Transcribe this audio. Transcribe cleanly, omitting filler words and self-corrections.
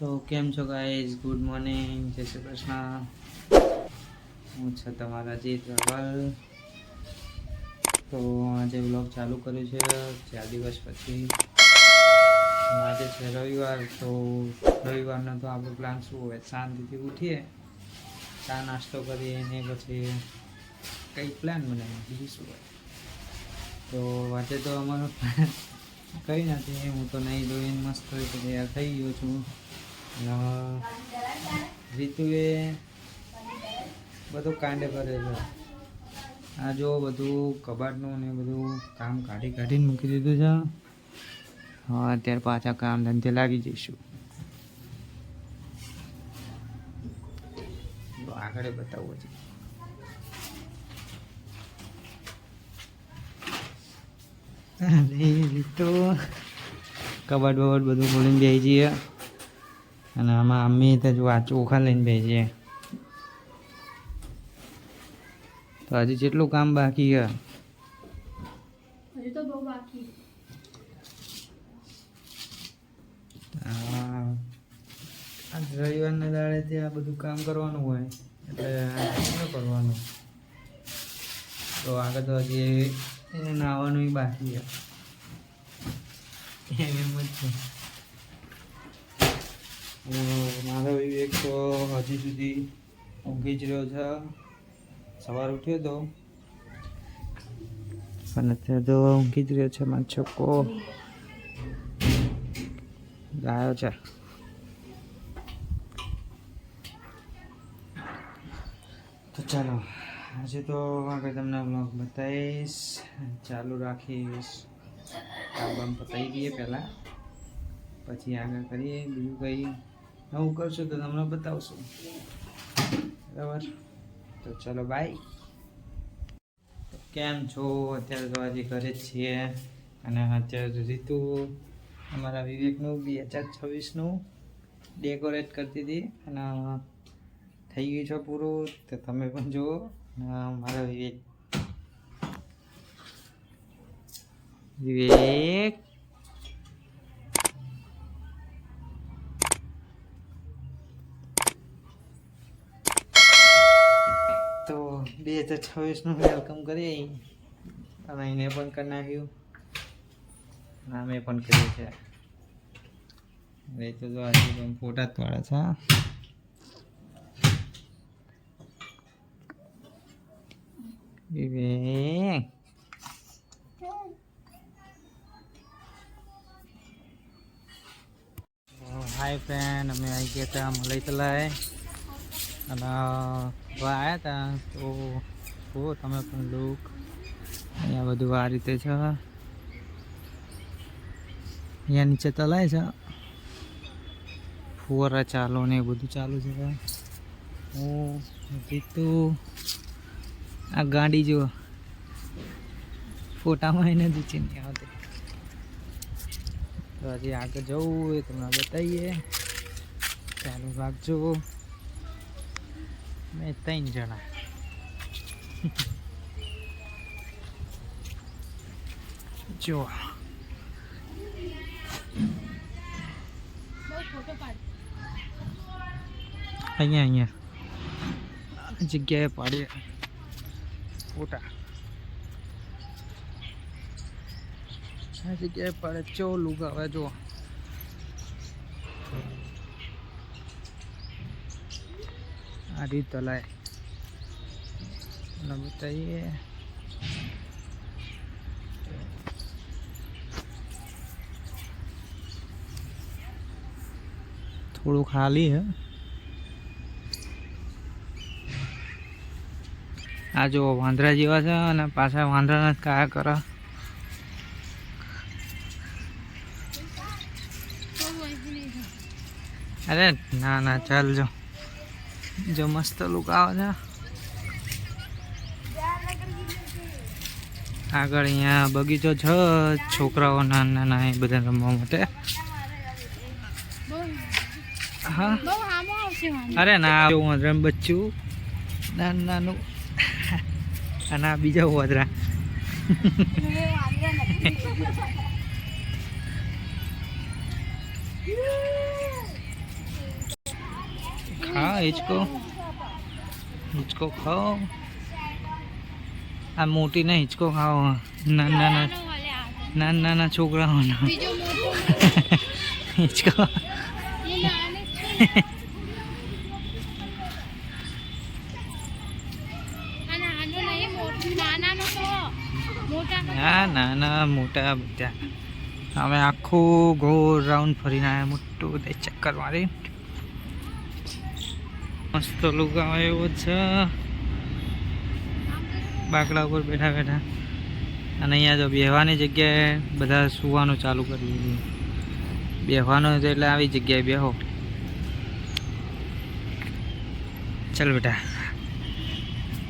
તો કેમ છો ગાઈઝ, ગુડ મોર્નિંગ, જય શ્રી કૃષ્ણ. હું છું તમારા જીત રાવલ. તો આજે વ્લોગ ચાલુ કર્યું છે 4 દિવસ પછી. આજે છે રવિવાર. તો રવિવારનો તો આપણો પ્લાન શું હોય, શાંતિથી ઉઠીએ, ચા નાસ્તો કરીએ અને પછી કંઈક પ્લાન બનાવીએ, બીજું શું હોય. તો આજે તો અમારો કંઈ નથી, હું તો નહીં ધોઈને મસ્ત રીતે તૈયાર થઈ ગયો છું. અને રીતુએ બધું કાંડે કરે છે. આ જો બધું કબાટનું ને બધું કામ કાઢીને મૂકી દીધું છે. હા, અત્યારે પાછા કામ ધંધે લાગી જઈશું. તો આગળ બતાવવું છે. રીતુ કબાટ બબાટ બધું ખોલીને બેસી જઈએ. અને આમાં અમ્મી તો જો આ ચોખા લઈને બેસીએ. તો હજી જેટલું કામ બાકી છે. હજી તો બહુ બાકી. આજ રવિવારના દાડેથી આ બધું કામ કરવાનું હોય એટલે શું કરવાનું. તો આગળ તો હજી એને નાહવાનું બાકી છે. એમ જ છે. મારો વિવેક તો હજી સુધી ઊંઘી જ રહ્યો છે. સવાર ઉઠ્યો હતો પણ અત્યારે તો ઊંઘી જ રહ્યો છે. મારો છોકરો ગાયો છે. તો ચાલો આજે તો આગળ તમને બ્લોગ બતાવીશ, ચાલુ રાખીશ. કામ બામ પતાવી દઈએ પહેલાં, પછી આગળ કરીએ. બીજું કંઈ નવું કરશું તો તમને બતાવશું, બરાબર? તો ચલો બાય. કેમ છો? અત્યારે તો હજી ઘરે જ છીએ. અને અત્યારે રીતુ અમારા વિવેકનું 2026નું ડેકોરેટ કરતી હતી અને થઈ ગયું છે પૂરું. તો તમે પણ જુઓ. મારા વિવેક તો 2026નું વેલકમ કરીએ. અને એને પણ કરી નાખ્યું, નામે પણ કર્યું છે. તો હજી પણ ફોટા જ પાડે છે. વિવેક હાય ફ્રેન્ડ, અમે આવી ગયા હતા મલાઈ તલાય. અને આવ્યા હતા તો જુઓ તમે પણ લુક. અહીંયા બધું આ રીતે છે. અહીંયા નીચે તલાય છે, ફુવારા ચાલો ને એ બધું ચાલુ છે. હું જીતું આ ગાડી જો ફોટામાં એને જ નહીં આવતી. તો હજી આગળ જવું એ તમને બતાવીએ. ચાલુ રાખજો. મેં 3 જણા. જો અહીંયા જગ્યાએ પાડીએ ફોટા. આ જગ્યાએ પાડે ચો લુક આવે. જો આ રીત તલાય બતાવીએ. થોડું ખાલી હે. આ જો વાંદરા જેવા છે અને પાછા વાંદરાના જ કાયા કરે. અરે ના ચાલ જો મસ્ત લુક આવે છે. આગળ અહીંયા બગીચો છે છોકરાઓ નાના એ બધા રમવા માટે. હા, અરે ના, વાંદરા બચ્ચું નાનું અને આ બીજા વાંદરા. હા હિંચકો ખાઓ. આ મોટી ને હિંચકો ખાઓ. નાના છોકરાઓનો હિંચકો. હા નાના મોટા બધા. અમે આખું ગોળ રાઉન્ડ ફરીને આવ્યા, મોટું બધા ચક્કર મારી. મસ્ત લુગા એવો છે બાકડા ઉપર બેઠા બેઠા. અને અહીંયા જો બેહવાની જગ્યાએ બધા સુવાનું ચાલુ કરી દીધું. બેહવાનું એટલે આવી જગ્યાએ બેહો. ચાલ બેટા.